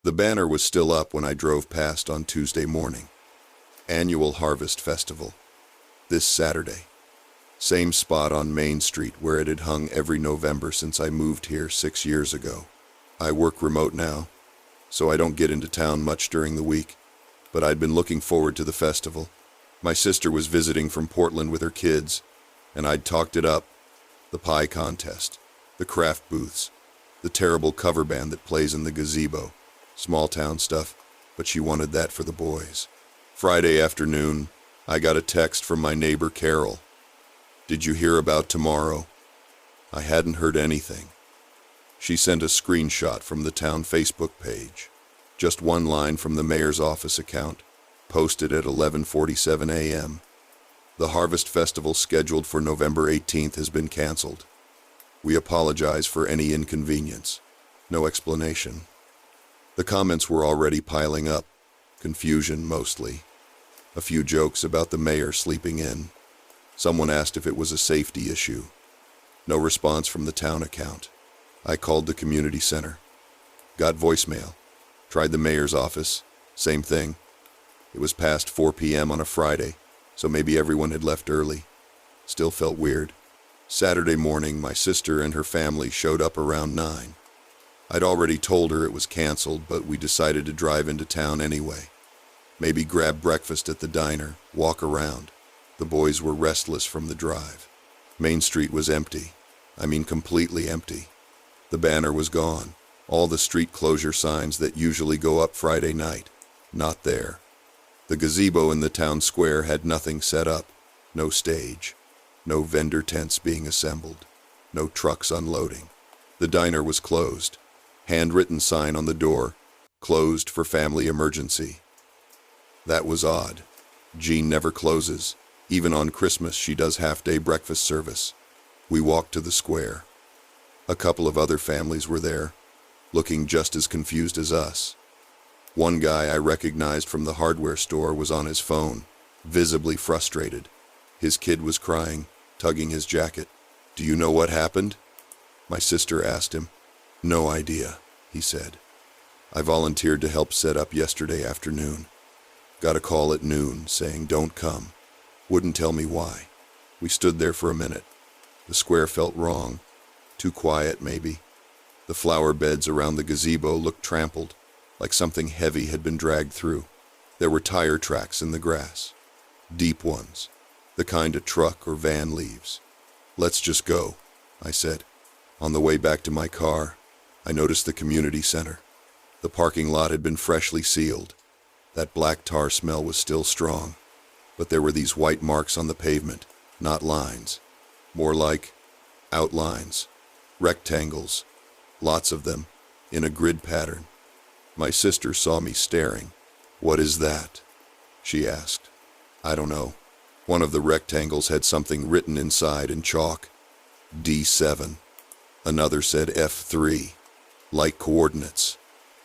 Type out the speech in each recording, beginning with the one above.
The banner was still up when I drove past on Tuesday morning. Annual Harvest Festival. This Saturday. Same spot on Main Street where it had hung every November since I moved here 6 years ago. I work remote now, so I don't get into town much during the week, but I'd been looking forward to the festival. My sister was visiting from Portland with her kids, and I'd talked it up. The pie contest, the craft booths, the terrible cover band that plays in the gazebo. Small town stuff, but she wanted that for the boys. Friday afternoon, I got a text from my neighbor Carol. "Did you hear about tomorrow?" I hadn't heard anything. She sent a screenshot from the town Facebook page. Just one line from the mayor's office account, posted at 11:47 a.m. The Harvest Festival scheduled for November 18th has been canceled. We apologize for any inconvenience. No explanation. The comments were already piling up, confusion mostly. A few jokes about the mayor sleeping in. Someone asked if it was a safety issue. No response from the town account. I called the community center. Got voicemail. Tried the mayor's office. Same thing. It was past 4 p.m. on a Friday, so maybe everyone had left early. Still felt weird. Saturday morning, my sister and her family showed up around 9. I'd already told her it was canceled, but we decided to drive into town anyway. Maybe grab breakfast at the diner, walk around. The boys were restless from the drive. Main Street was empty. I mean completely empty. The banner was gone. All the street closure signs that usually go up Friday night, not there. The gazebo in the town square had nothing set up. No stage. No vendor tents being assembled. No trucks unloading. The diner was closed. Handwritten sign on the door, closed for family emergency. That was odd. Jean never closes. Even on Christmas she does half-day breakfast service. We walked to the square. A couple of other families were there, looking just as confused as us. One guy I recognized from the hardware store was on his phone, visibly frustrated. His kid was crying, tugging his jacket. "Do you know what happened?" My sister asked him. "No idea," he said. "I volunteered to help set up yesterday afternoon. Got a call at noon saying don't come. Wouldn't tell me why. We stood there for a minute. The square felt wrong. Too quiet, maybe. The flower beds around the gazebo looked trampled, like something heavy had been dragged through. There were tire tracks in the grass. Deep ones. The kind a truck or van leaves. "Let's just go," I said. On the way back to my car, I noticed the community center. The parking lot had been freshly sealed. That black tar smell was still strong, but there were these white marks on the pavement, not lines. More like outlines, rectangles, lots of them, in a grid pattern. My sister saw me staring. "What is that?" she asked. "I don't know." One of the rectangles had something written inside in chalk. D7. Another said F3. Like coordinates.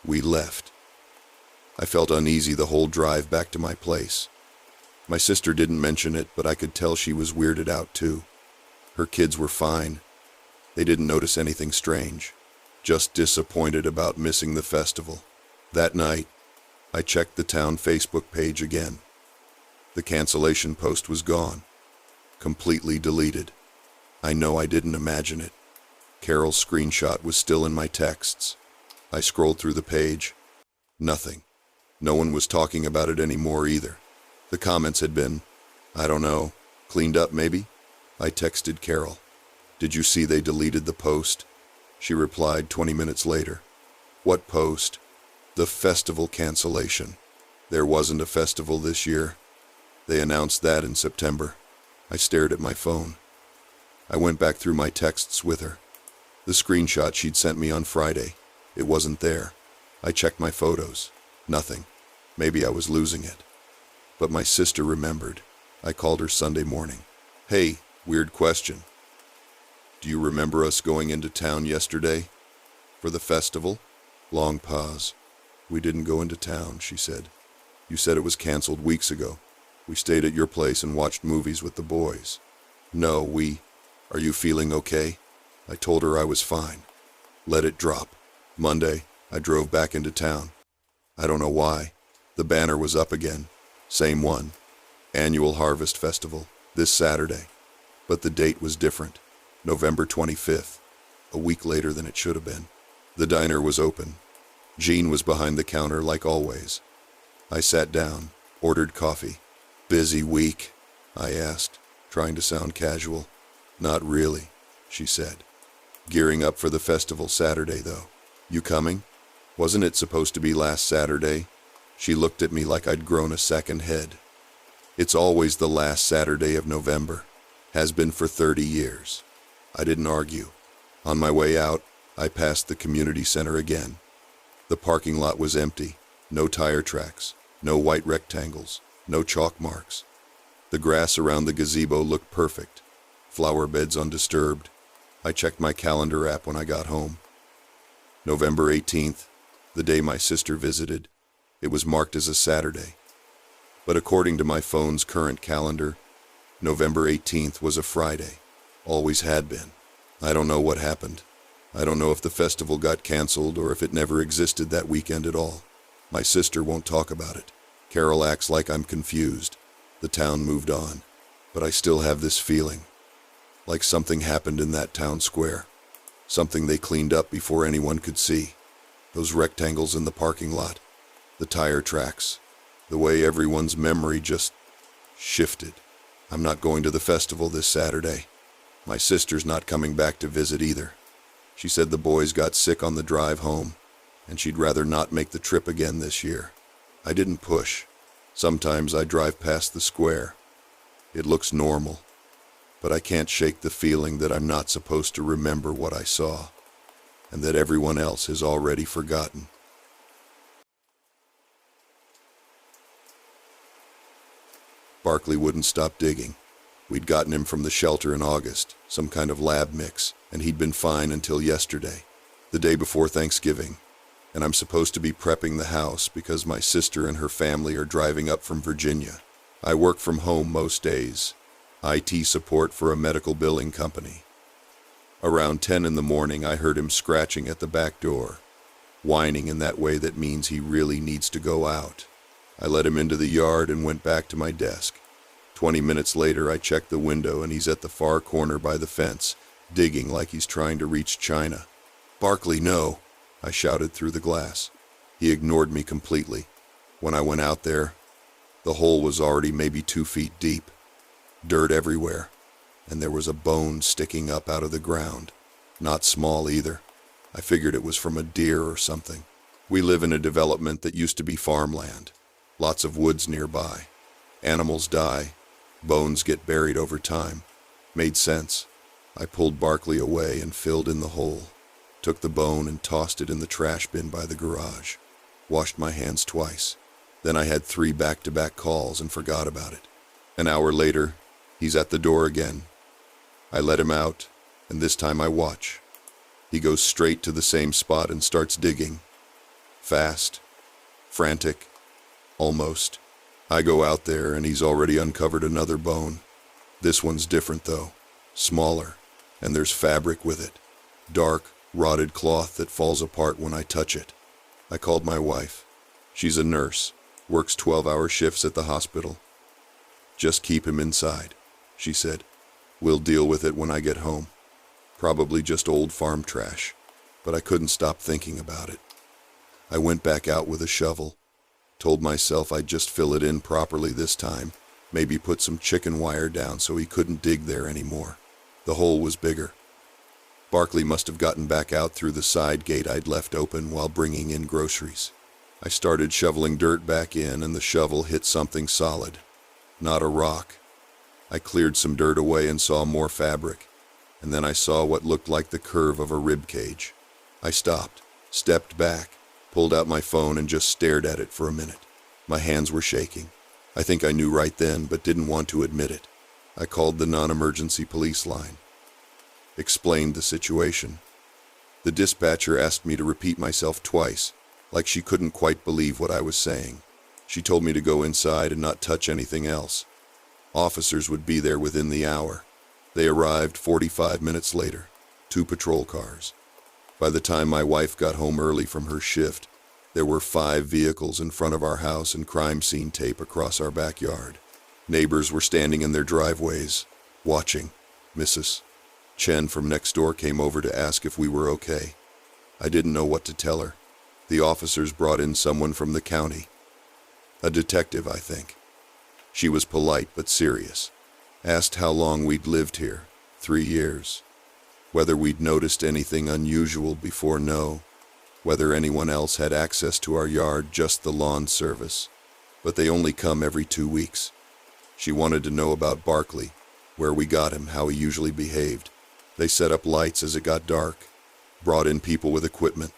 We left. I felt uneasy the whole drive back to my place. My sister didn't mention it, but I could tell she was weirded out too. Her kids were fine. They didn't notice anything strange. Just disappointed about missing the festival. That night, I checked the town Facebook page again. The cancellation post was gone. Completely deleted. I know I didn't imagine it. Carol's screenshot was still in my texts. I scrolled through the page. Nothing. No one was talking about it anymore either. The comments had been, "I don't know, cleaned up maybe?" I texted Carol. "Did you see they deleted the post?" She replied 20 minutes later. "What post?" "The festival cancellation. There wasn't a festival this year. They announced that in September." I stared at my phone. I went back through my texts with her. The screenshot she'd sent me on Friday. It wasn't there. I checked my photos. Nothing. Maybe I was losing it. But my sister remembered. I called her Sunday morning. "Hey, weird question. Do you remember us going into town yesterday? For the festival?" Long pause. "We didn't go into town," she said. "You said it was canceled weeks ago. We stayed at your place and watched movies with the boys." "No, Are you feeling okay?" I told her I was fine. Let it drop. Monday, I drove back into town. I don't know why. The banner was up again. Same one. Annual Harvest Festival, this Saturday. But the date was different. November 25th. A week later than it should have been. The diner was open. Jean was behind the counter like always. I sat down, ordered coffee. Busy week? I asked, trying to sound casual. Not really, she said. Gearing up for the festival Saturday, though. You coming? Wasn't it supposed to be last Saturday? She looked at me like I'd grown a second head. It's always the last Saturday of November. Has been for 30 years. I didn't argue. On my way out, I passed the community center again. The parking lot was empty. No tire tracks. No white rectangles. No chalk marks. The grass around the gazebo looked perfect. Flower beds undisturbed. I checked my calendar app when I got home. November 18th, the day my sister visited. It was marked as a Saturday. But according to my phone's current calendar, November 18th was a Friday. Always had been. I don't know what happened. I don't know if the festival got canceled or if it never existed that weekend at all. My sister won't talk about it. Carol acts like I'm confused. The town moved on. But I still have this feeling. Like something happened in that town square. Something they cleaned up before anyone could see. Those rectangles in the parking lot. The tire tracks. The way everyone's memory just shifted. I'm not going to the festival this Saturday. My sister's not coming back to visit either. She said the boys got sick on the drive home, and she'd rather not make the trip again this year. I didn't push. Sometimes I drive past the square. It looks normal, but I can't shake the feeling that I'm not supposed to remember what I saw, and that everyone else has already forgotten. Barkley wouldn't stop digging. We'd gotten him from the shelter in August, some kind of lab mix, and he'd been fine until yesterday, the day before Thanksgiving. And I'm supposed to be prepping the house because my sister and her family are driving up from Virginia. I work from home most days. IT support for a medical billing company. Around 10 in the morning, I heard him scratching at the back door, whining in that way that means he really needs to go out. I let him into the yard and went back to my desk. 20 minutes later, I checked the window and he's at the far corner by the fence, digging like he's trying to reach China. "Barkley, no," I shouted through the glass. He ignored me completely. When I went out there, the hole was already maybe 2 feet deep. Dirt everywhere, and there was a bone sticking up out of the ground. Not small either. I figured it was from a deer or something. We live in a development that used to be farmland. Lots of woods nearby. Animals die. Bones get buried over time. Made sense. I pulled Barkley away and filled in the hole. Took the bone and tossed it in the trash bin by the garage. Washed my hands twice. Then I had 3 back-to-back calls and forgot about it. An hour later, he's at the door again. I let him out, and this time I watch. He goes straight to the same spot and starts digging. Fast. Frantic. Almost. I go out there and he's already uncovered another bone. This one's different though. Smaller. And there's fabric with it. Dark, rotted cloth that falls apart when I touch it. I called my wife. She's a nurse. Works 12-hour shifts at the hospital. "Just keep him inside," she said. "We'll deal with it when I get home." Probably just old farm trash. But I couldn't stop thinking about it. I went back out with a shovel. Told myself I'd just fill it in properly this time, maybe put some chicken wire down so he couldn't dig there anymore. The hole was bigger. Barkley must have gotten back out through the side gate I'd left open while bringing in groceries. I started shoveling dirt back in and the shovel hit something solid. Not a rock. I cleared some dirt away and saw more fabric, and then I saw what looked like the curve of a rib cage. I stopped, stepped back, pulled out my phone and just stared at it for a minute. My hands were shaking. I think I knew right then, but didn't want to admit it. I called the non-emergency police line. Explained the situation. The dispatcher asked me to repeat myself twice, like she couldn't quite believe what I was saying. She told me to go inside and not touch anything else. Officers would be there within the hour. They arrived 45 minutes later. 2 patrol cars. By the time my wife got home early from her shift, There were 5 vehicles in front of our house and crime scene tape across our backyard. Neighbors were standing in their driveways, watching. Mrs. Chen from next door came over to ask if we were okay. I didn't know what to tell her. The officers brought in someone from the county. A detective, I think. She was polite but serious. Asked how long we'd lived here. 3 years. Whether we'd noticed anything unusual before, no. Whether anyone else had access to our yard, just the lawn service. But they only come every 2 weeks. She wanted to know about Barkley, where we got him, how he usually behaved. They set up lights as it got dark, brought in people with equipment.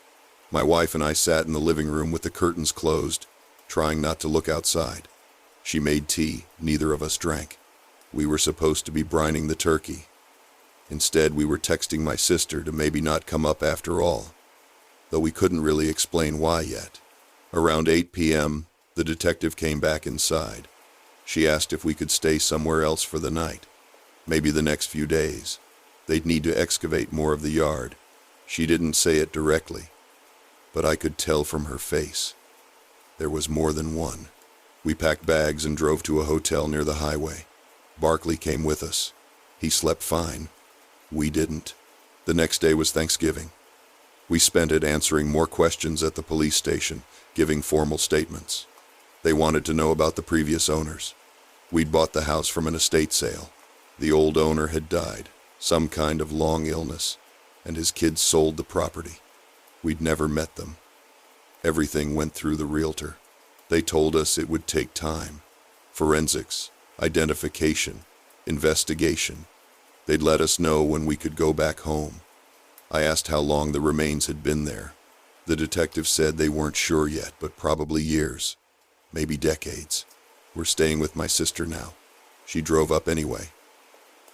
My wife and I sat in the living room with the curtains closed, trying not to look outside. She made tea, neither of us drank. We were supposed to be brining the turkey. Instead, we were texting my sister to maybe not come up after all, though we couldn't really explain why yet. Around 8 p.m., the detective came back inside. She asked if we could stay somewhere else for the night, maybe the next few days. They'd need to excavate more of the yard. She didn't say it directly, but I could tell from her face. There was more than one. We packed bags and drove to a hotel near the highway. Barkley came with us. He slept fine. We didn't. The next day was Thanksgiving. We spent it answering more questions at the police station, giving formal statements. They wanted to know about the previous owners. We'd bought the house from an estate sale. The old owner had died, some kind of long illness, and his kids sold the property. We'd never met them. Everything went through the realtor. They told us it would take time. Forensics, identification, investigation. They'd let us know when we could go back home. I asked how long the remains had been there. The detective said they weren't sure yet, but probably years, maybe decades. We're staying with my sister now. She drove up anyway.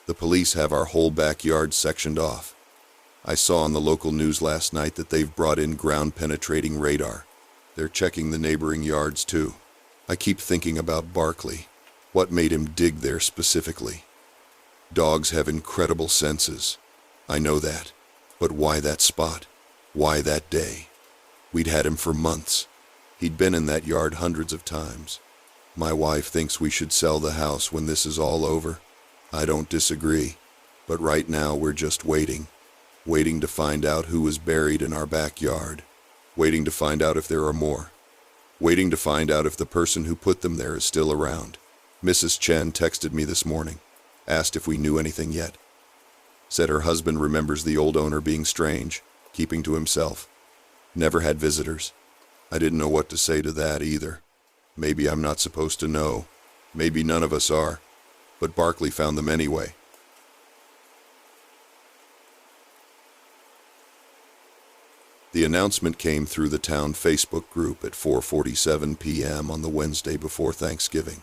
The police have our whole backyard sectioned off. I saw on the local news last night that they've brought in ground-penetrating radar. They're checking the neighboring yards too. I keep thinking about Barkley. What made him dig there specifically? Dogs have incredible senses. I know that. But why that spot? Why that day? We'd had him for months. He'd been in that yard hundreds of times. My wife thinks we should sell the house when this is all over. I don't disagree. But right now we're just waiting. Waiting to find out who was buried in our backyard. Waiting to find out if there are more. Waiting to find out if the person who put them there is still around. Mrs. Chen texted me this morning. Asked if we knew anything yet. Said her husband remembers the old owner being strange, keeping to himself. Never had visitors. I didn't know what to say to that either. Maybe I'm not supposed to know. Maybe none of us are. But Barkley found them anyway. The announcement came through the town Facebook group at 4:47 p.m. on the Wednesday before Thanksgiving.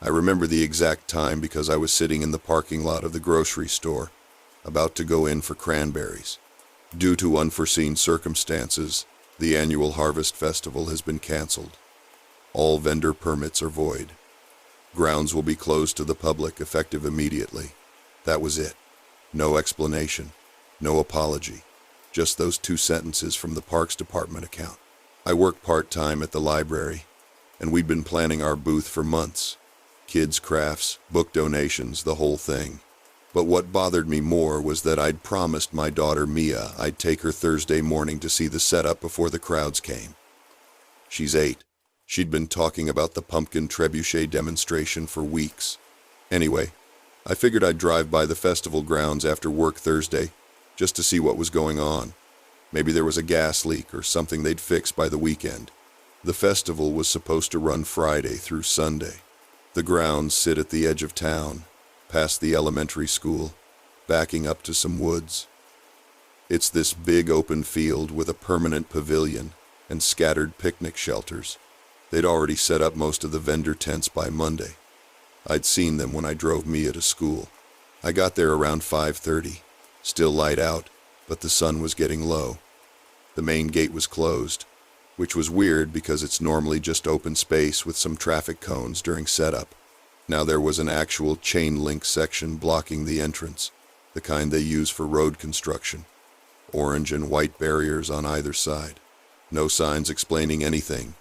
I remember the exact time because I was sitting in the parking lot of the grocery store, about to go in for cranberries. Due to unforeseen circumstances, the annual Harvest Festival has been canceled. All vendor permits are void. Grounds will be closed to the public effective immediately. That was it. No explanation, no apology. Just those 2 sentences from the Parks Department account. I work part-time at the library, and we'd been planning our booth for months. Kids' crafts, book donations, the whole thing. But what bothered me more was that I'd promised my daughter Mia I'd take her Thursday morning to see the setup before the crowds came. She's 8. She'd been talking about the pumpkin trebuchet demonstration for weeks. Anyway, I figured I'd drive by the festival grounds after work Thursday, just to see what was going on. Maybe there was a gas leak or something they'd fix by the weekend. The festival was supposed to run Friday through Sunday. The grounds sit at the edge of town, past the elementary school, backing up to some woods. It's this big open field with a permanent pavilion and scattered picnic shelters. They'd already set up most of the vendor tents by Monday. I'd seen them when I drove Mia to school. I got there around 5:30. Still light out, but the sun was getting low. The main gate was closed, which was weird because it's normally just open space with some traffic cones during setup. Now there was an actual chain link section blocking the entrance, the kind they use for road construction. Orange and white barriers on either side. No signs explaining anything.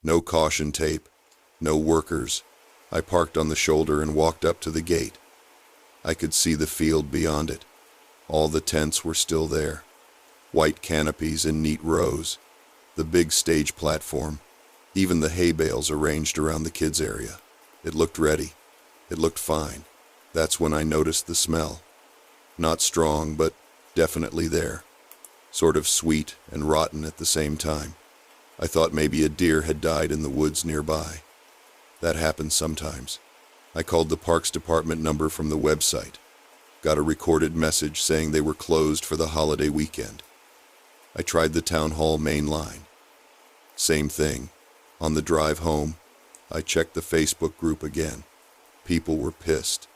No caution tape. No workers. I parked on the shoulder and walked up to the gate. I could see the field beyond it. All the tents were still there. White canopies in neat rows. The big stage platform. Even the hay bales arranged around the kids' area. It looked ready. It looked fine. That's when I noticed the smell. Not strong, but definitely there. Sort of sweet and rotten at the same time. I thought maybe a deer had died in the woods nearby. That happens sometimes. I called the Parks Department number from the website. Got a recorded message saying they were closed for the holiday weekend. I tried the town hall main line. Same thing. On the drive home, I checked the Facebook group again. People were pissed.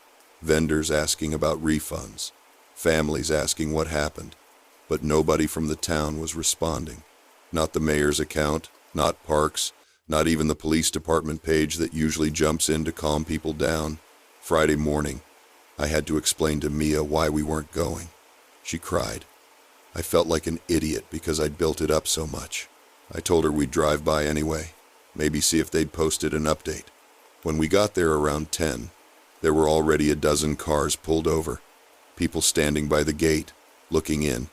Vendors asking about refunds. Families asking what happened. But nobody from the town was responding. Not the mayor's account, not Parks, not even the police department page that usually jumps in to calm people down. Friday morning, I had to explain to Mia why we weren't going. She cried. I felt like an idiot because I'd built it up so much. I told her we'd drive by anyway, maybe see if they'd posted an update. When we got there around 10, there were already a dozen cars pulled over. People standing by the gate, looking in.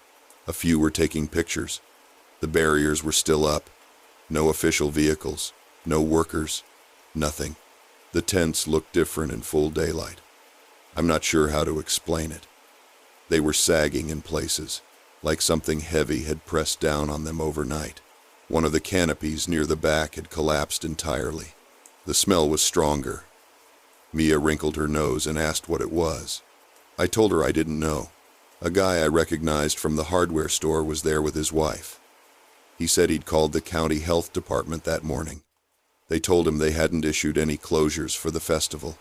A few were taking pictures. The barriers were still up. No official vehicles, no workers, nothing. The tents looked different in full daylight. I'm not sure how to explain it. They were sagging in places, like something heavy had pressed down on them overnight. One of the canopies near the back had collapsed entirely. The smell was stronger. Mia wrinkled her nose and asked what it was. I told her I didn't know. A guy I recognized from the hardware store was there with his wife. He said he'd called the county health department that morning. They told him they hadn't issued any closures for the festival.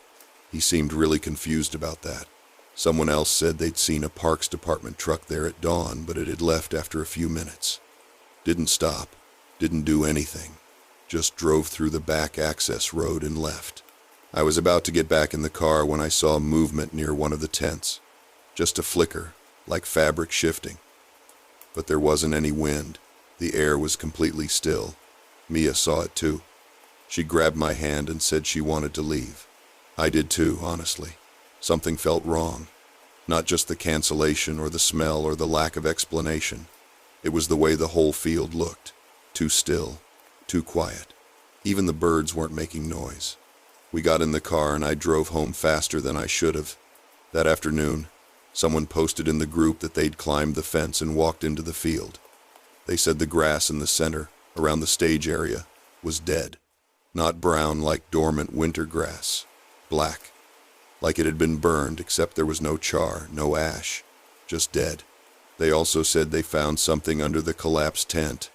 He seemed really confused about that. Someone else said they'd seen a Parks Department truck there at dawn, but it had left after a few minutes. Didn't stop, didn't do anything, just drove through the back access road and left. I was about to get back in the car when I saw movement near one of the tents. Just a flicker, like fabric shifting. But there wasn't any wind. The air was completely still. Mia saw it too. She grabbed my hand and said she wanted to leave. I did too, honestly. Something felt wrong. Not just the cancellation or the smell or the lack of explanation. It was the way the whole field looked. Too still, too quiet. Even the birds weren't making noise. We got in the car and I drove home faster than I should have. That afternoon, someone posted in the group that they'd climbed the fence and walked into the field. They said the grass in the center, around the stage area, was dead. Not brown like dormant winter grass. Black. Like it had been burned, except there was no char, no ash. Just dead. They also said they found something under the collapsed tent.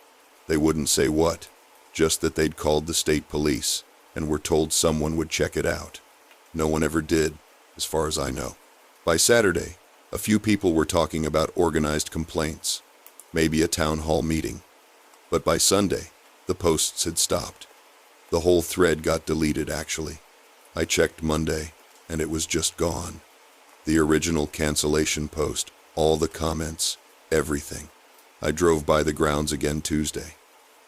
They wouldn't say what, just that they'd called the state police and were told someone would check it out. No one ever did, as far as I know. By Saturday, a few people were talking about organized complaints, maybe a town hall meeting. But by Sunday, the posts had stopped. The whole thread got deleted, actually. I checked Monday, and it was just gone. The original cancellation post, all the comments, everything. I drove by the grounds again Tuesday.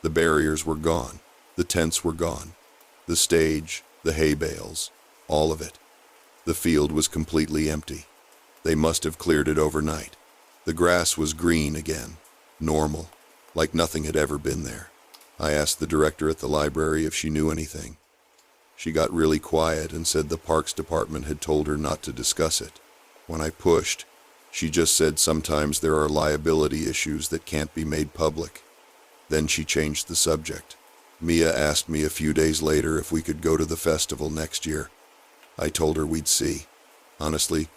The barriers were gone. The tents were gone. The stage, the hay bales, all of it. The field was completely empty. They must have cleared it overnight. The grass was green again, normal, like nothing had ever been there. I asked the director at the library if she knew anything. She got really quiet and said the Parks Department had told her not to discuss it. When I pushed, she just said sometimes there are liability issues that can't be made public. Then she changed the subject. Mia asked me a few days later if we could go to the festival next year. I told her we'd see. Honestly,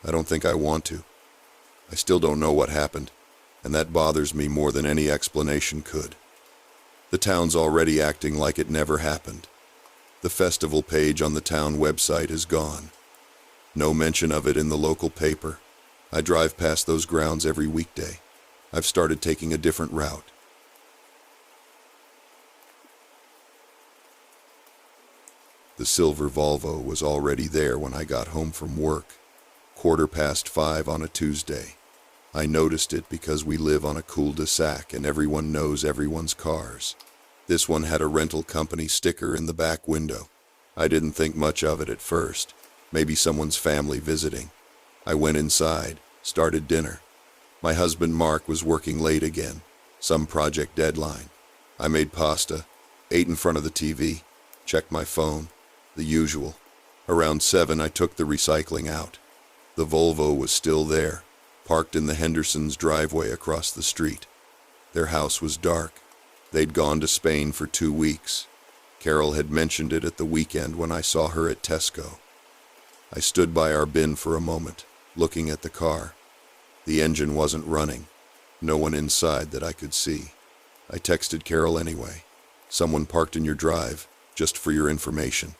I don't think I want to. I still don't know what happened, and that bothers me more than any explanation could. The town's already acting like it never happened. The festival page on the town website is gone. No mention of it in the local paper. I drive past those grounds every weekday. I've started taking a different route. The silver Volvo was already there when I got home from work, 5:15 on a Tuesday. I noticed it because we live on a cul-de-sac and everyone knows everyone's cars. This one had a rental company sticker in the back window. I didn't think much of it at first. Maybe someone's family visiting. I went inside, started dinner. My husband Mark was working late again, some project deadline. I made pasta, ate in front of the TV, checked my phone, the usual. Around 7, I took the recycling out. The Volvo was still there, parked in the Hendersons' driveway across the street. Their house was dark. They'd gone to Spain for 2 weeks. Carol had mentioned it at the weekend when I saw her at Tesco. I stood by our bin for a moment, looking at the car. The engine wasn't running. No one inside that I could see. I texted Carol anyway. Someone parked in your drive, just for your information.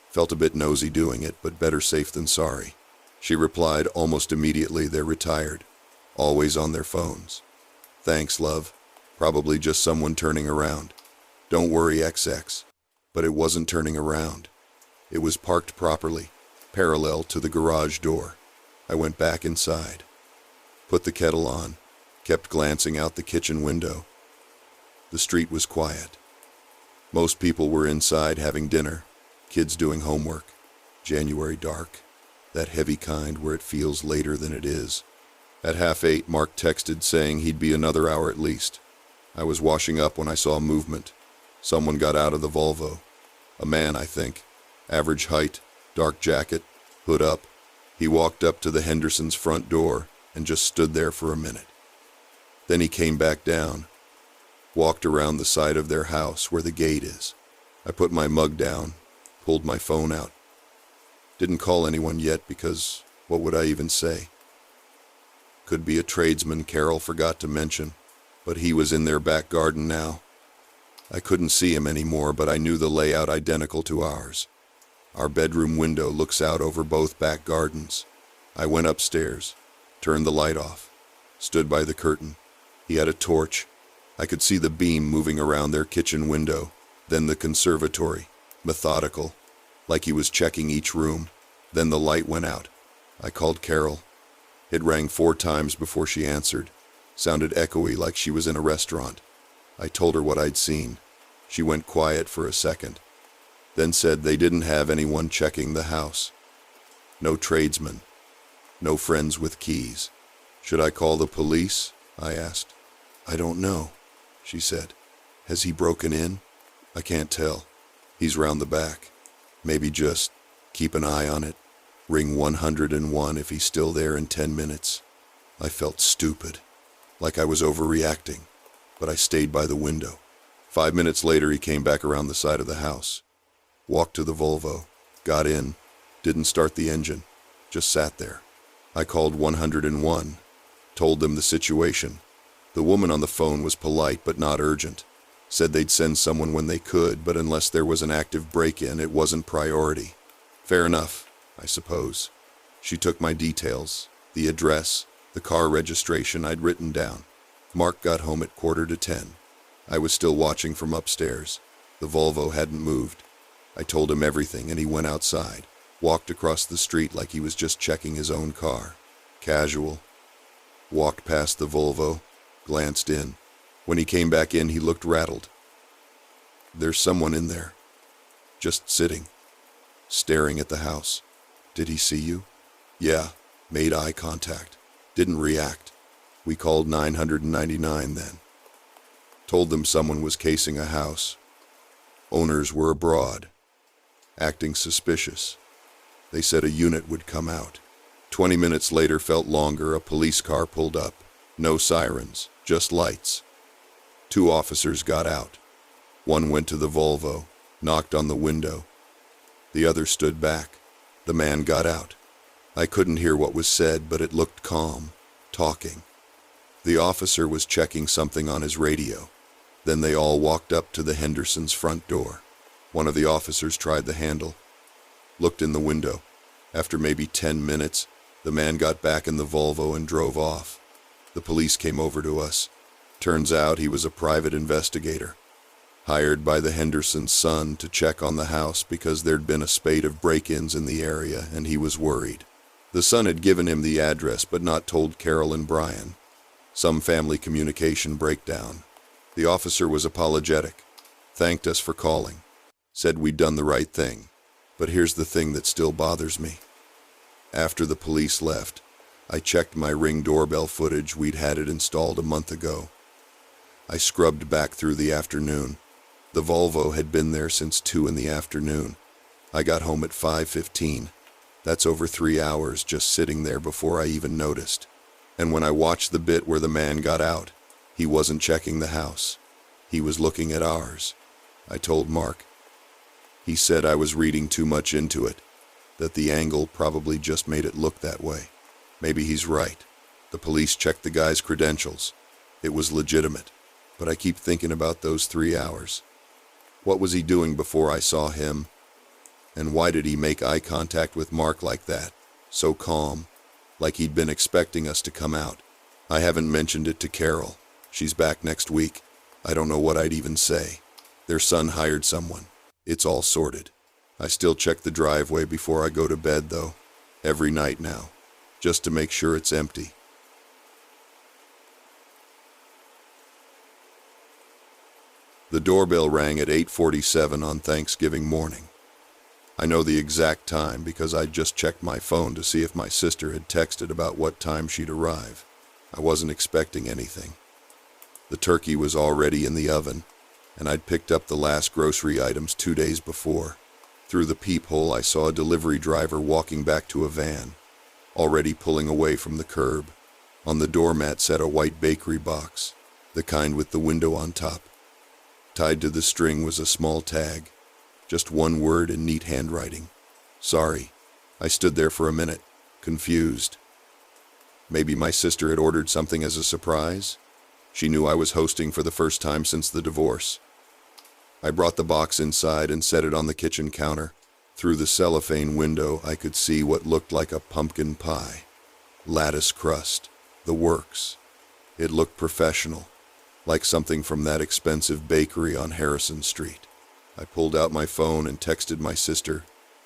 Felt a bit nosy doing it, but better safe than sorry. She replied almost immediately they're retired, always on their phones. Thanks, love. Probably just someone turning around. Don't worry, XX. But it wasn't turning around. It was parked properly, parallel to the garage door. I went back inside. Put the kettle on, kept glancing out the kitchen window. The street was quiet. Most people were inside having dinner, kids doing homework. January dark, that heavy kind where it feels later than it is. At 7:30, Mark texted saying he'd be another hour at least. I was washing up when I saw movement. Someone got out of the Volvo. A man, I think. Average height, dark jacket, hood up. He walked up to the Hendersons' front door and just stood there for a minute. Then he came back down, walked around the side of their house where the gate is. I put my mug down, pulled my phone out. Didn't call anyone yet because what would I even say? Could be a tradesman Carol forgot to mention, but he was in their back garden now. I couldn't see him anymore, but I knew the layout identical to ours. Our bedroom window looks out over both back gardens. I went upstairs, turned the light off, stood by the curtain. He had a torch. I could see the beam moving around their kitchen window, then the conservatory, methodical, like he was checking each room. Then the light went out. I called Carol. It rang 4 times before she answered. Sounded echoey like she was in a restaurant. I told her what I'd seen. She went quiet for a second, then said they didn't have anyone checking the house. No tradesmen. No friends with keys. Should I call the police? I asked. I don't know, she said. Has he broken in? I can't tell. He's round the back. Maybe just keep an eye on it. Ring 101 if he's still there in 10 minutes. I felt stupid, like I was overreacting, but I stayed by the window. 5 minutes later, he came back around the side of the house. Walked to the Volvo, got in, didn't start the engine, just sat there. I called 101, told them the situation. The woman on the phone was polite but not urgent. Said they'd send someone when they could, but unless there was an active break-in, it wasn't priority. Fair enough, I suppose. She took my details, the address, the car registration I'd written down. Mark got home at 9:45. I was still watching from upstairs. The Volvo hadn't moved. I told him everything and he went outside, walked across the street like he was just checking his own car. Casual. Walked past the Volvo, glanced in. When he came back in, he looked rattled. There's someone in there. Just sitting, staring at the house. Did he see you? Yeah, made eye contact. Didn't react. We called 999 then. Told them someone was casing a house. Owners were abroad, acting suspicious. They said a unit would come out. 20 minutes later, felt longer, a police car pulled up. No sirens, just lights. 2 officers got out. One went to the Volvo, knocked on the window. The other stood back. The man got out. I couldn't hear what was said, but it looked calm, talking. The officer was checking something on his radio. Then they all walked up to the Hendersons' front door. One of the officers tried the handle, looked in the window. After maybe 10 minutes, the man got back in the Volvo and drove off. The police came over to us. Turns out he was a private investigator, hired by the Hendersons' son to check on the house because there'd been a spate of break-ins in the area and he was worried. The son had given him the address but not told Carol and Brian. Some family communication breakdown. The officer was apologetic, thanked us for calling, said we'd done the right thing. But here's the thing that still bothers me. After the police left, I checked my Ring doorbell footage. We'd had it installed a month ago. I scrubbed back through the afternoon. The Volvo had been there since 2 in the afternoon. I got home at 5:15. That's over 3 hours just sitting there before I even noticed. And when I watched the bit where the man got out, he wasn't checking the house. He was looking at ours. I told Mark. He said I was reading too much into it, that the angle probably just made it look that way. Maybe he's right. The police checked the guy's credentials. It was legitimate. But I keep thinking about those 3 hours. What was he doing before I saw him? And why did he make eye contact with Mark like that? So calm, like he'd been expecting us to come out. I haven't mentioned it to Carol. She's back next week. I don't know what I'd even say. Their son hired someone. It's all sorted. I still check the driveway before I go to bed, though. Every night now. Just to make sure it's empty. The doorbell rang at 8:47 on Thanksgiving morning. I know the exact time because I'd just checked my phone to see if my sister had texted about what time she'd arrive. I wasn't expecting anything. The turkey was already in the oven, and I'd picked up the last grocery items 2 days before. Through the peephole, I saw a delivery driver walking back to a van, already pulling away from the curb. On the doormat sat a white bakery box, the kind with the window on top. Tied to the string was a small tag, just one word in neat handwriting. Sorry. I stood there for a minute, confused. Maybe my sister had ordered something as a surprise? She knew I was hosting for the first time since the divorce. I brought the box inside and set it on the kitchen counter. Through the cellophane window, I could see what looked like a pumpkin pie. Lattice crust, the works. It looked professional, like something from that expensive bakery on Harrison Street. I pulled out my phone and texted my sister,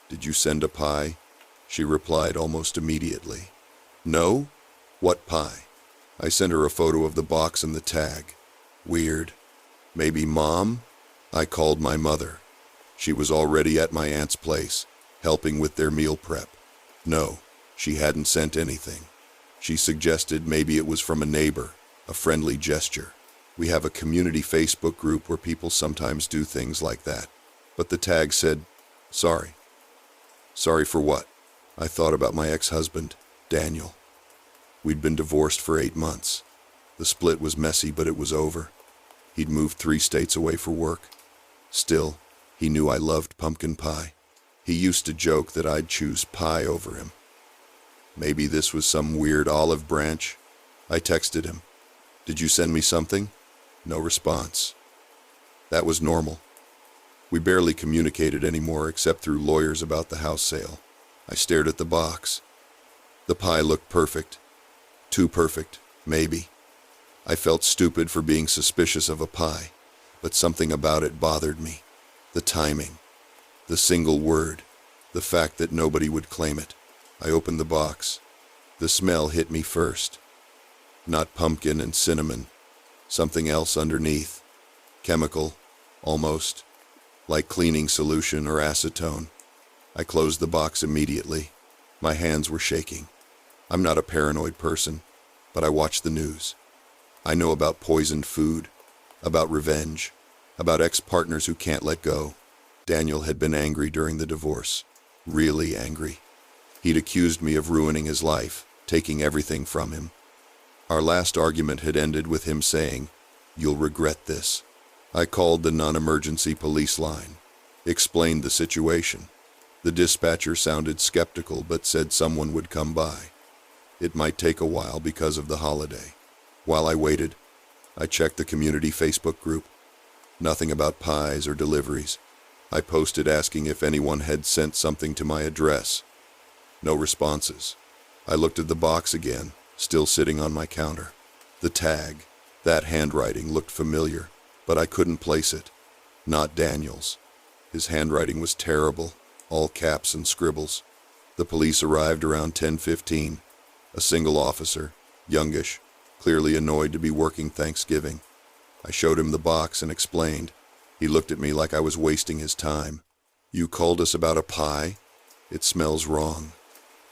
"Did you send a pie?" She replied almost immediately. "No? What pie?" I sent her a photo of the box and the tag. Weird. Maybe Mom? I called my mother. She was already at my aunt's place, helping with their meal prep. No, she hadn't sent anything. She suggested maybe it was from a neighbor, a friendly gesture. We have a community Facebook group where people sometimes do things like that. But the tag said, "Sorry." Sorry for what? I thought about my ex-husband, Daniel. We'd been divorced for 8 months. The split was messy, but it was over. He'd moved 3 states away for work. Still, he knew I loved pumpkin pie. He used to joke that I'd choose pie over him. Maybe this was some weird olive branch. I texted him. "Did you send me something?" No response. That was normal. We barely communicated anymore except through lawyers about the house sale. I stared at the box. The pie looked perfect. Too perfect, maybe. I felt stupid for being suspicious of a pie, but something about it bothered me. The timing. The single word. The fact that nobody would claim it. I opened the box. The smell hit me first. Not pumpkin and cinnamon. Something else underneath. Chemical, almost. Like cleaning solution or acetone. I closed the box immediately. My hands were shaking. I'm not a paranoid person, but I watch the news. I know about poisoned food, about revenge, about ex-partners who can't let go. Daniel had been angry during the divorce. Really angry. He'd accused me of ruining his life, taking everything from him. Our last argument had ended with him saying, "You'll regret this." I called the non-emergency police line, explained the situation. The dispatcher sounded skeptical but said someone would come by. It might take a while because of the holiday. While I waited, I checked the community Facebook group. Nothing about pies or deliveries. I posted asking if anyone had sent something to my address. No responses. I looked at the box again, still sitting on my counter. The tag, that handwriting looked familiar, but I couldn't place it. Not Daniel's. His handwriting was terrible, all caps and scribbles. The police arrived around 10:15. A single officer, youngish, clearly annoyed to be working Thanksgiving. I showed him the box and explained. He looked at me like I was wasting his time. "You called us about a pie? It smells wrong,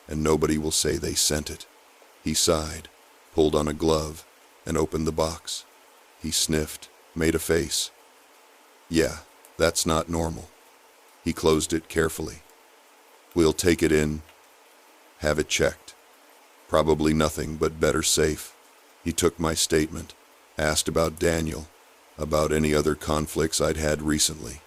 and nobody will say they sent it." He sighed, pulled on a glove, and opened the box. He sniffed, made a face. "Yeah, that's not normal." He closed it carefully. "We'll take it in, have it checked. Probably nothing, but better safe." He took my statement, asked about Daniel, about any other conflicts I'd had recently.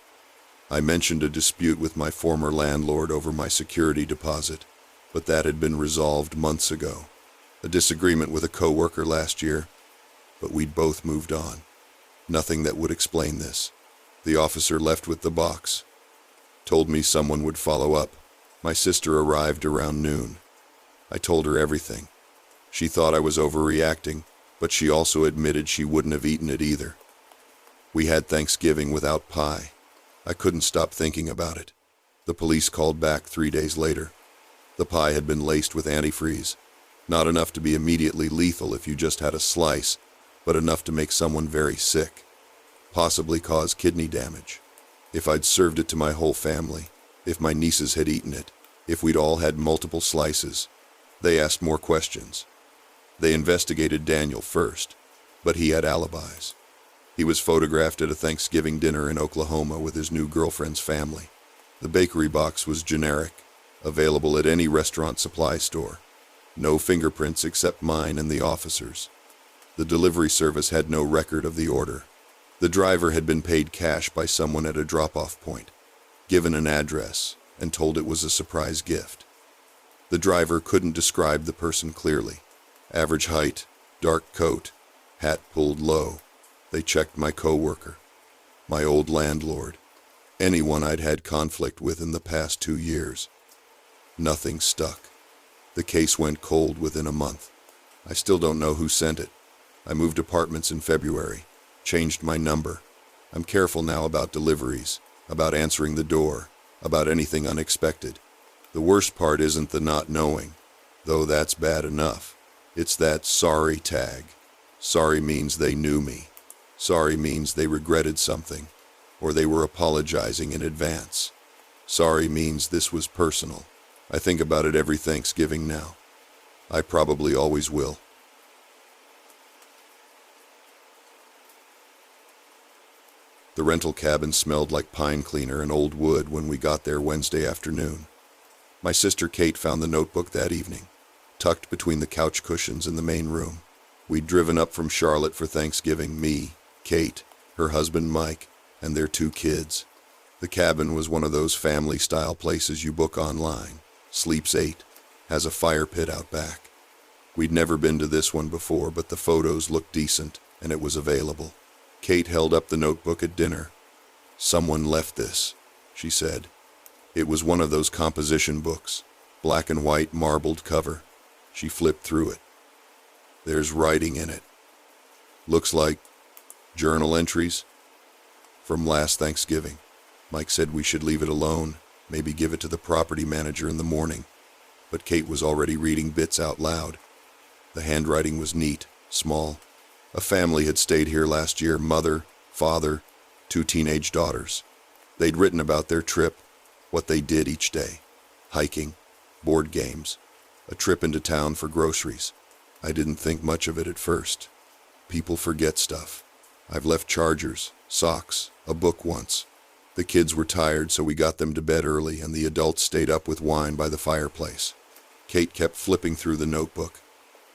I mentioned a dispute with my former landlord over my security deposit, but that had been resolved months ago. A disagreement with a coworker last year, but we'd both moved on. Nothing that would explain this. The officer left with the box. Told me someone would follow up. My sister arrived around noon. I told her everything. She thought I was overreacting, but she also admitted she wouldn't have eaten it either. We had Thanksgiving without pie. I couldn't stop thinking about it. The police called back 3 days later. The pie had been laced with antifreeze. Not enough to be immediately lethal if you just had a slice, but enough to make someone very sick. Possibly cause kidney damage. If I'd served it to my whole family, if my nieces had eaten it, if we'd all had multiple slices. They asked more questions. They investigated Daniel first, but he had alibis. He was photographed at a Thanksgiving dinner in Oklahoma with his new girlfriend's family. The bakery box was generic, available at any restaurant supply store. No fingerprints except mine and the officer's. The delivery service had no record of the order. The driver had been paid cash by someone at a drop-off point, given an address, and told it was a surprise gift. The driver couldn't describe the person clearly. Average height, dark coat, hat pulled low. They checked my coworker, my old landlord, anyone I'd had conflict with in the past 2 years. Nothing stuck. The case went cold within a month. I still don't know who sent it. I moved apartments in February, changed my number. I'm careful now about deliveries, about answering the door, about anything unexpected. The worst part isn't the not knowing, though that's bad enough. It's that sorry tag. Sorry means they knew me. Sorry means they regretted something, or they were apologizing in advance. Sorry means this was personal. I think about it every Thanksgiving now. I probably always will. The rental cabin smelled like pine cleaner and old wood when we got there Wednesday afternoon. My sister Kate found the notebook that evening, tucked between the couch cushions in the main room. We'd driven up from Charlotte for Thanksgiving, me, Kate, her husband Mike, and their 2 kids. The cabin was one of those family-style places you book online. Sleeps 8, has a fire pit out back. We'd never been to this one before, but the photos looked decent, and it was available. Kate held up the notebook at dinner. "Someone left this," she said. It was one of those composition books, black and white marbled cover. She flipped through it. There's writing in it. Looks like journal entries from last Thanksgiving. Mike said we should leave it alone, maybe give it to the property manager in the morning. But Kate was already reading bits out loud. The handwriting was neat, small. A family had stayed here last year, mother, father, 2 teenage daughters. They'd written about their trip, what they did each day. Hiking, board games, a trip into town for groceries. I didn't think much of it at first. People forget stuff. I've left chargers, socks, a book once. The kids were tired, so we got them to bed early, and the adults stayed up with wine by the fireplace. Kate kept flipping through the notebook.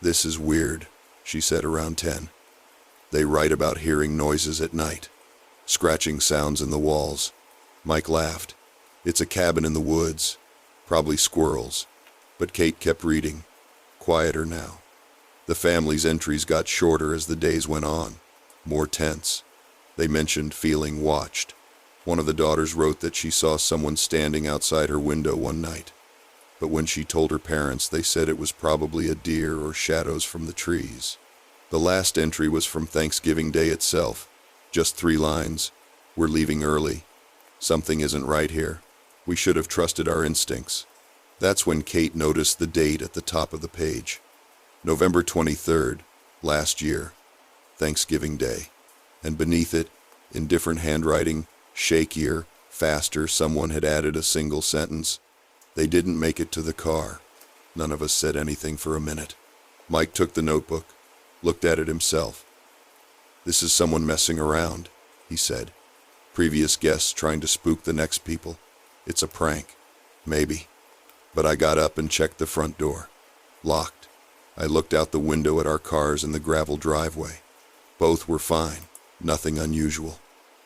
"This is weird," she said around 10. They write about hearing noises at night, scratching sounds in the walls. Mike laughed. It's a cabin in the woods, probably squirrels. But Kate kept reading, quieter now. The family's entries got shorter as the days went on, more tense. They mentioned feeling watched. One of the daughters wrote that she saw someone standing outside her window one night. But when she told her parents, they said it was probably a deer or shadows from the trees. The last entry was from Thanksgiving Day itself. Just 3 lines. "We're leaving early. Something isn't right here. We should have trusted our instincts." That's when Kate noticed the date at the top of the page. November 23rd, last year, Thanksgiving Day. And beneath it, in different handwriting, shakier, faster, someone had added a single sentence. They didn't make it to the car. None of us said anything for a minute. Mike took the notebook, looked at it himself. "This is someone messing around," he said. "Previous guests trying to spook the next people. It's a prank. Maybe." But I got up and checked the front door. Locked. I looked out the window at our cars in the gravel driveway. Both were fine. Nothing unusual.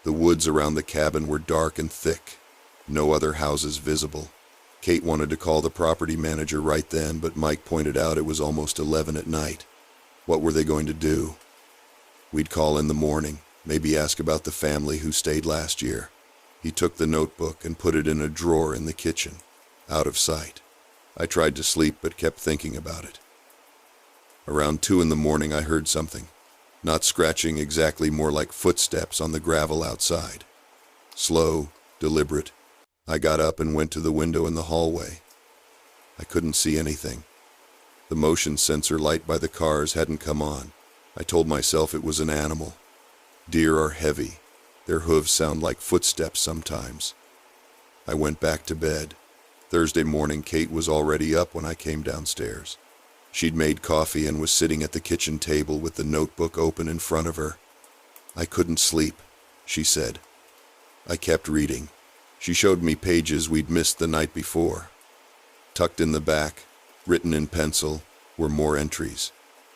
The woods around the cabin were dark and thick. No other houses visible. Kate wanted to call the property manager right then, but Mike pointed out it was almost 11 at night. What were they going to do? We'd call in the morning, maybe ask about the family who stayed last year. He took the notebook and put it in a drawer in the kitchen, out of sight. I tried to sleep but kept thinking about it. Around 2 in the morning I heard something. Not scratching exactly, more like footsteps on the gravel outside. Slow, deliberate. I got up and went to the window in the hallway. I couldn't see anything. The motion sensor light by the cars hadn't come on. I told myself it was an animal. Deer are heavy. Their hooves sound like footsteps sometimes. I went back to bed. Thursday morning, Kate was already up when I came downstairs. She'd made coffee and was sitting at the kitchen table with the notebook open in front of her. "I couldn't sleep," she said. I kept reading. She showed me pages we'd missed the night before. Tucked in the back, written in pencil, were more entries.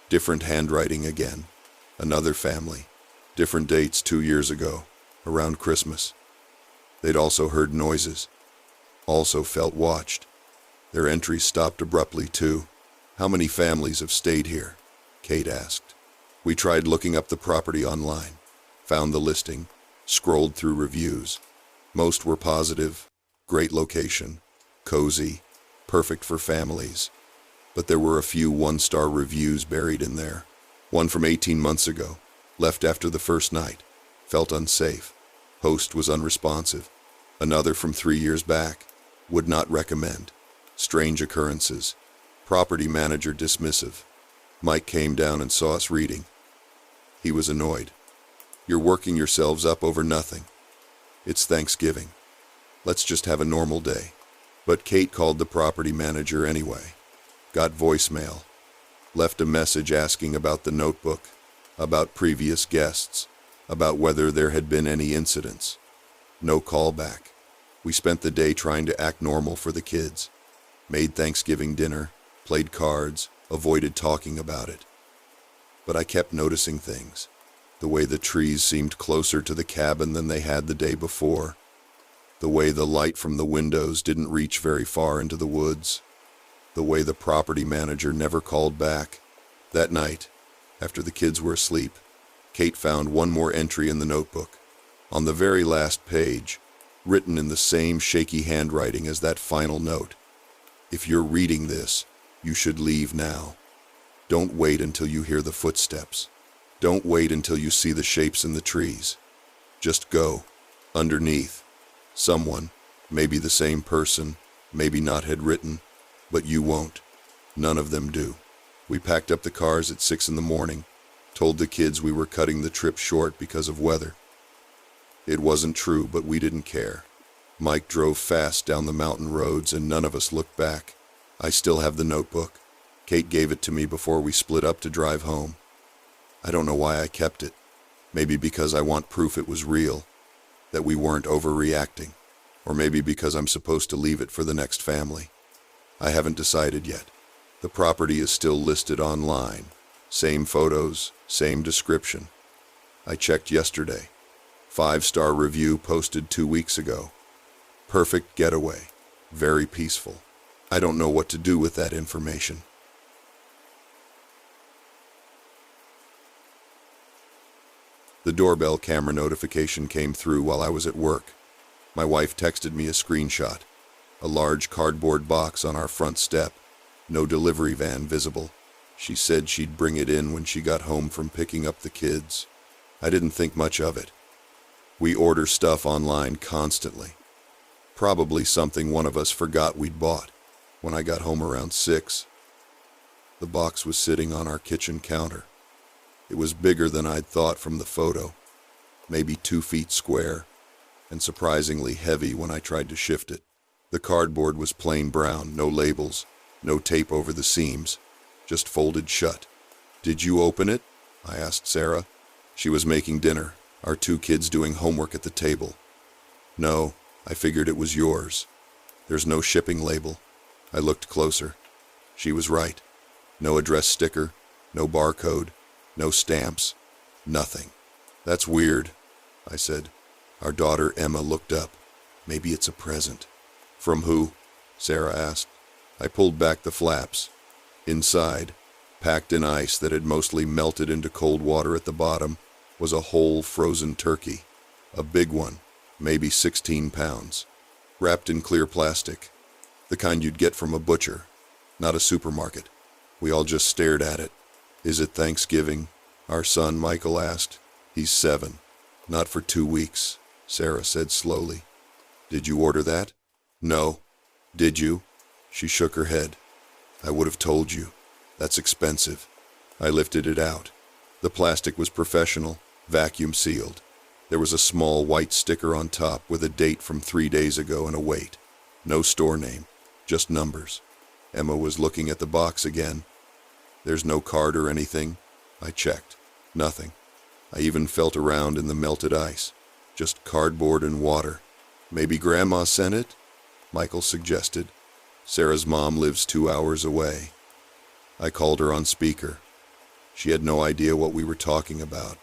Different handwriting again. Another family. Different dates 2 years ago, around Christmas. They'd also heard noises. Also felt watched. Their entries stopped abruptly, too. "How many families have stayed here?" Kate asked. We tried looking up the property online. Found the listing. Scrolled through reviews. Most were positive. Great location. Cozy. Perfect for families. But there were a few one-star reviews buried in there. One from 18 months ago. Left after the first night. Felt unsafe. Host was unresponsive. Another from 3 years back. Would not recommend. Strange occurrences. Property manager dismissive. Mike came down and saw us reading. He was annoyed. "You're working yourselves up over nothing. It's Thanksgiving. Let's just have a normal day." But Kate called the property manager anyway. Got voicemail. Left a message asking about the notebook, about previous guests, about whether there had been any incidents. No call back. We spent the day trying to act normal for the kids. Made Thanksgiving dinner. Played cards, avoided talking about it. But I kept noticing things. The way the trees seemed closer to the cabin than they had the day before. The way the light from the windows didn't reach very far into the woods. The way the property manager never called back. That night, after the kids were asleep, Kate found one more entry in the notebook. On the very last page, written in the same shaky handwriting as that final note. "If you're reading this, you should leave now. Don't wait until you hear the footsteps. Don't wait until you see the shapes in the trees. Just go." Underneath, someone, maybe the same person, maybe not, had written, "But you won't. None of them do." We packed up the cars at 6 in the morning, told the kids we were cutting the trip short because of weather. It wasn't true, but we didn't care. Mike drove fast down the mountain roads and none of us looked back. I still have the notebook. Kate gave it to me before we split up to drive home. I don't know why I kept it. Maybe because I want proof it was real, that we weren't overreacting, or maybe because I'm supposed to leave it for the next family. I haven't decided yet. The property is still listed online. Same photos, same description. I checked yesterday. 5-star review posted 2 weeks ago. Perfect getaway. Very peaceful. I don't know what to do with that information. The doorbell camera notification came through while I was at work. My wife texted me a screenshot. A large cardboard box on our front step. No delivery van visible. She said she'd bring it in when she got home from picking up the kids. I didn't think much of it. We order stuff online constantly. Probably something one of us forgot we'd bought, When I got home around 6, the box was sitting on our kitchen counter. It was bigger than I'd thought from the photo, maybe 2 feet square, and surprisingly heavy when I tried to shift it. The cardboard was plain brown, no labels, no tape over the seams, just folded shut. "Did you open it?" I asked Sarah. She was making dinner, our 2 kids doing homework at the table. "No, I figured it was yours. There's no shipping label." I looked closer. She was right. No address sticker, no barcode, no stamps, nothing. "That's weird," I said. Our daughter Emma looked up. "Maybe it's a present." "From who?" Sarah asked. I pulled back the flaps. Inside, packed in ice that had mostly melted into cold water at the bottom, was a whole frozen turkey. A big one, maybe 16 pounds. Wrapped in clear plastic. The kind you'd get from a butcher, not a supermarket. We all just stared at it. "Is it Thanksgiving?" our son Michael asked. "He's 7. "Not for 2 weeks," Sarah said slowly. "Did you order that?" "No." "Did you?" She shook her head. "I would have told you. That's expensive." I lifted it out. The plastic was professional, vacuum sealed. There was a small white sticker on top with a date from 3 days ago and a weight. No store name, just numbers. Emma was looking at the box again. "There's no card or anything?" I checked. Nothing. I even felt around in the melted ice. Just cardboard and water. "Maybe Grandma sent it?" Michael suggested. "Sarah's mom lives 2 hours away." I called her on speaker. She had no idea what we were talking about.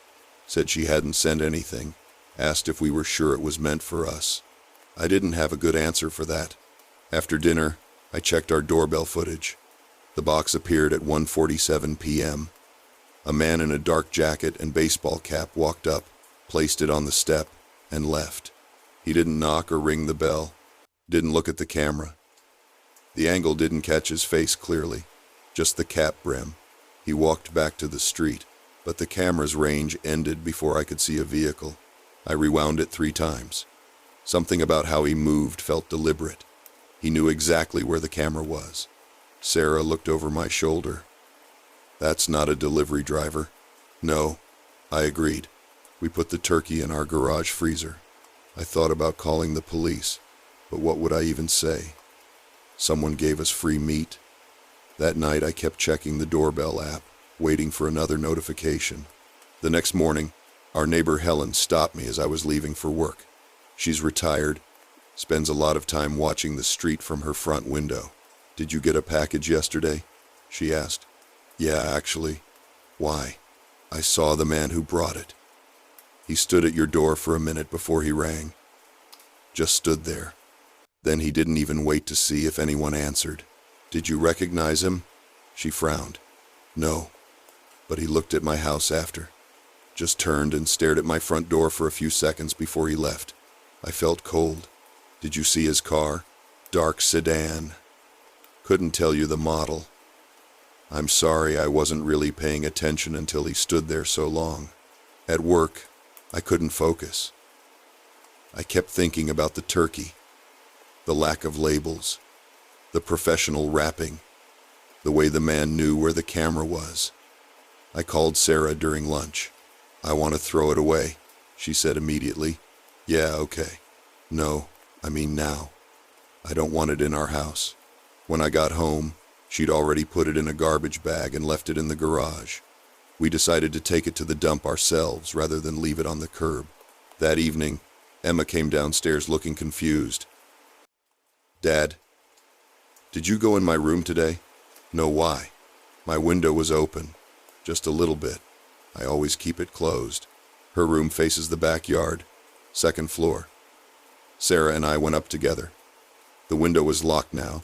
Said she hadn't sent anything. Asked if we were sure it was meant for us. I didn't have a good answer for that. After dinner, I checked our doorbell footage. The box appeared at 1:47 p.m. A man in a dark jacket and baseball cap walked up, placed it on the step, and left. He didn't knock or ring the bell. Didn't look at the camera. The angle didn't catch his face clearly, just the cap brim. He walked back to the street, but the camera's range ended before I could see a vehicle. I rewound it 3 times. Something about how he moved felt deliberate. He knew exactly where the camera was. Sarah looked over my shoulder. "That's not a delivery driver." "No," I agreed. We put the turkey in our garage freezer. I thought about calling the police, but what would I even say? Someone gave us free meat. That night I kept checking the doorbell app, waiting for another notification. The next morning, our neighbor Helen stopped me as I was leaving for work. She's retired, spends a lot of time watching the street from her front window. "Did you get a package yesterday?" she asked. "Yeah, actually." "Why?" "I saw the man who brought it. He stood at your door for a minute before he rang. Just stood there. Then he didn't even wait to see if anyone answered." "Did you recognize him?" She frowned. "No, but he looked at my house after. Just turned and stared at my front door for a few seconds before he left. I felt cold." "Did you see his car?" "Dark sedan. Couldn't tell you the model." I'm sorry, I wasn't really paying attention until he stood there so long. At work, I couldn't focus. I kept thinking about the turkey, the lack of labels, the professional wrapping, the way the man knew where the camera was. I called Sarah during lunch. "I want to throw it away," she said immediately. "Yeah, okay." "No, I mean now. I don't want it in our house." When I got home, she'd already put it in a garbage bag and left it in the garage. We decided to take it to the dump ourselves rather than leave it on the curb. That evening, Emma came downstairs looking confused. "Dad, did you go in my room today?" "No, why?" "My window was open, just a little bit. I always keep it closed." Her room faces the backyard, 2nd floor. Sarah and I went up together. The window was locked now,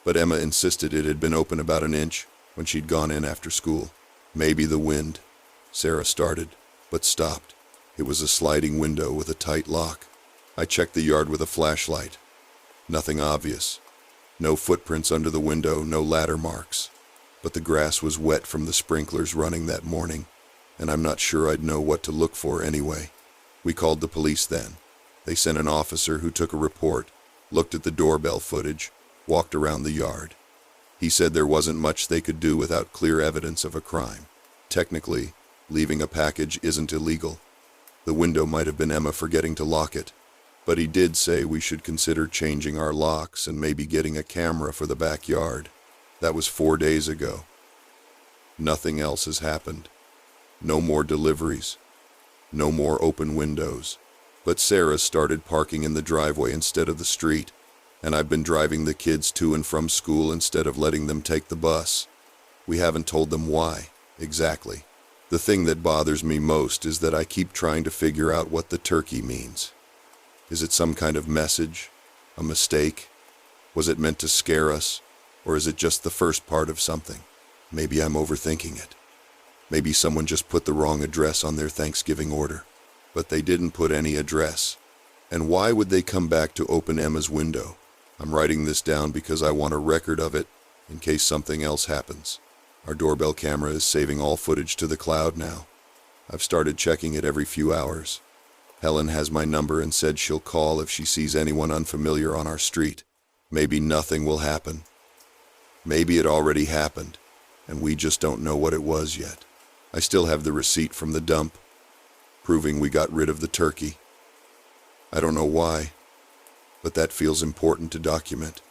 but Emma insisted it had been open about an inch when she'd gone in after school. "Maybe the wind," Sarah started, but stopped. It was a sliding window with a tight lock. I checked the yard with a flashlight. Nothing obvious. No footprints under the window, no ladder marks. But the grass was wet from the sprinklers running that morning, and I'm not sure I'd know what to look for anyway. We called the police then. They sent an officer who took a report, looked at the doorbell footage, walked around the yard. He said there wasn't much they could do without clear evidence of a crime. Technically, leaving a package isn't illegal. The window might have been Emma forgetting to lock it, but he did say we should consider changing our locks and maybe getting a camera for the backyard. That was 4 days ago. Nothing else has happened. No more deliveries. No more open windows. But Sarah started parking in the driveway instead of the street, and I've been driving the kids to and from school instead of letting them take the bus. We haven't told them why, exactly. The thing that bothers me most is that I keep trying to figure out what the turkey means. Is it some kind of message? A mistake? Was it meant to scare us? Or is it just the first part of something? Maybe I'm overthinking it. Maybe someone just put the wrong address on their Thanksgiving order. But they didn't put any address. And why would they come back to open Emma's window? I'm writing this down because I want a record of it in case something else happens. Our doorbell camera is saving all footage to the cloud now. I've started checking it every few hours. Helen has my number and said she'll call if she sees anyone unfamiliar on our street. Maybe nothing will happen. Maybe it already happened, and we just don't know what it was yet. I still have the receipt from the dump, proving we got rid of the turkey. I don't know why, but that feels important to document.